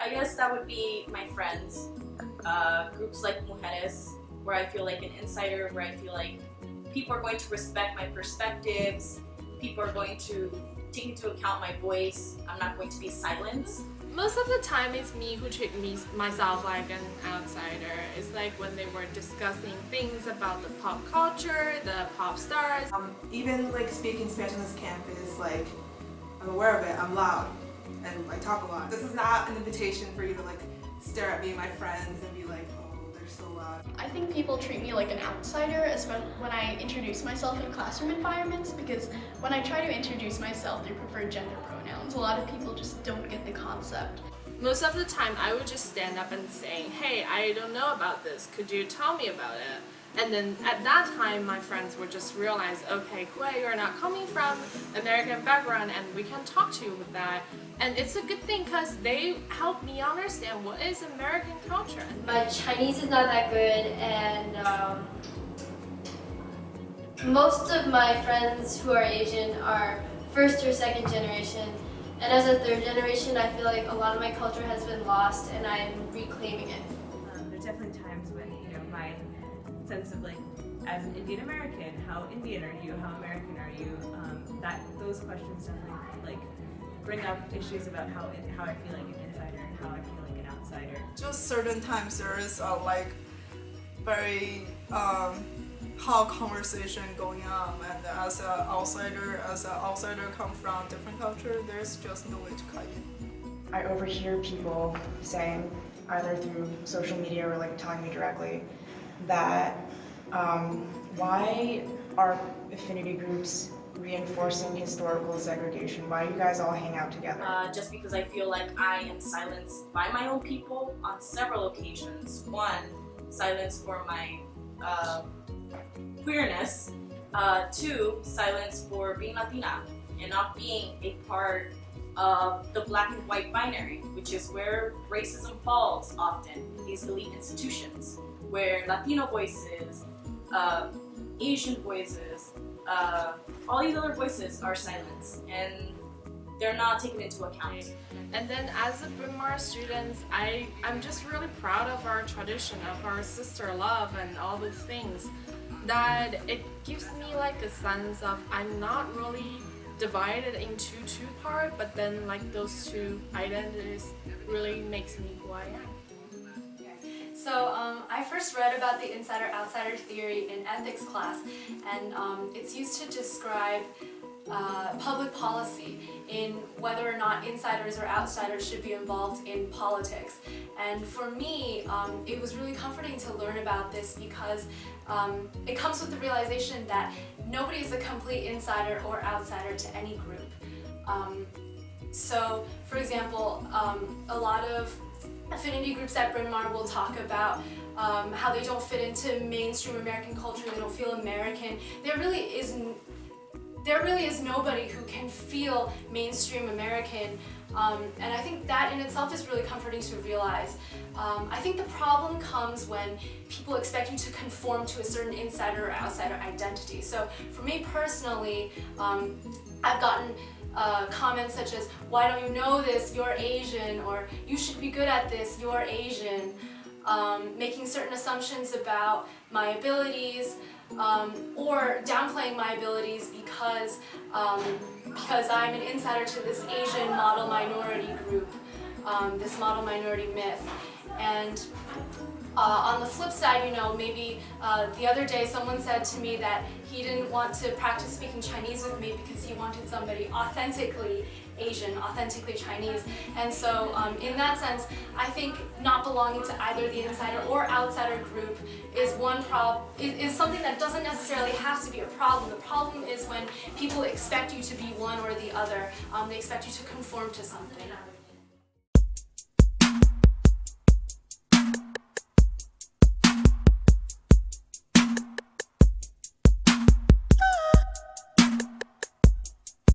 I guess that would be my friends, groups like Mujeres, where I feel like an insider, where I feel like people are going to respect my perspectives, people are going to take into account my voice, I'm not going to be silenced. Most of the time it's me who treat myself like an outsider. It's like when they were discussing things about the pop culture, the pop stars. Even like speaking Spanish on this campus, like I'm aware of it, I'm loud, and I talk a lot. This is not an invitation for you to like stare at me and my friends and be like, oh, they're so loud. I think people treat me like an outsider, especially when I introduce myself in classroom environments, because when I try to introduce myself through preferred gender pronouns, a lot of people just don't get the concept. Most of the time I would just stand up and say, hey, I don't know about this, could you tell me about it? And then at that time my friends would just realize, okay, Kuei, you're not coming from American background and we can talk to you with that. And it's a good thing because they help me understand what is American culture. My Chinese is not that good, and most of my friends who are Asian are first or second generation. And as a third generation, I feel like a lot of my culture has been lost and I'm reclaiming it. There's definitely times when, my sense of like, as an Indian American, how Indian are you, how American are you, those questions definitely like bring up issues about how I feel like an insider and how I feel like an outsider. Just certain times there is like very hot conversation going on, and as an outsider come from different culture, there's just no way to cut in. I overhear people saying, either through social media or like telling me directly, that why are affinity groups reinforcing historical segregation? Why do you guys all hang out together? Just because I feel like I am silenced by my own people on several occasions. One, silence for my queerness. Two, silence for being Latina and not being a part of the black and white binary, which is where racism falls often, these elite institutions, where Latino voices, Asian voices, all these other voices are silenced and they're not taken into account. And then as a Bryn Mawr students, I'm just really proud of our tradition, of our sister love and all those things, that it gives me like a sense of I'm not really divided into two parts, but then like those two identities really makes me who I am. So I first read about the insider-outsider theory in ethics class, and it's used to describe public policy in whether or not insiders or outsiders should be involved in politics. And for me, it was really comforting to learn about this because it comes with the realization that nobody is a complete insider or outsider to any group. So, for example, a lot of affinity groups at Bryn Mawr will talk about how they don't fit into mainstream American culture, they don't feel American. There really is nobody who can feel mainstream American, and I think that in itself is really comforting to realize. I think the problem comes when people expect you to conform to a certain insider or outsider identity. So for me personally, I've gotten comments such as, why don't you know this, you're Asian, or you should be good at this, you're Asian, making certain assumptions about my abilities, or downplaying my abilities because I'm an insider to this Asian model minority group, this model minority myth. And on the flip side, maybe the other day someone said to me that he didn't want to practice speaking Chinese with me because he wanted somebody authentically Asian, authentically Chinese. And so in that sense, I think not belonging to either the insider or outsider group is is something that doesn't necessarily have to be a problem. The problem is when people expect you to be one or the other. They expect you to conform to something.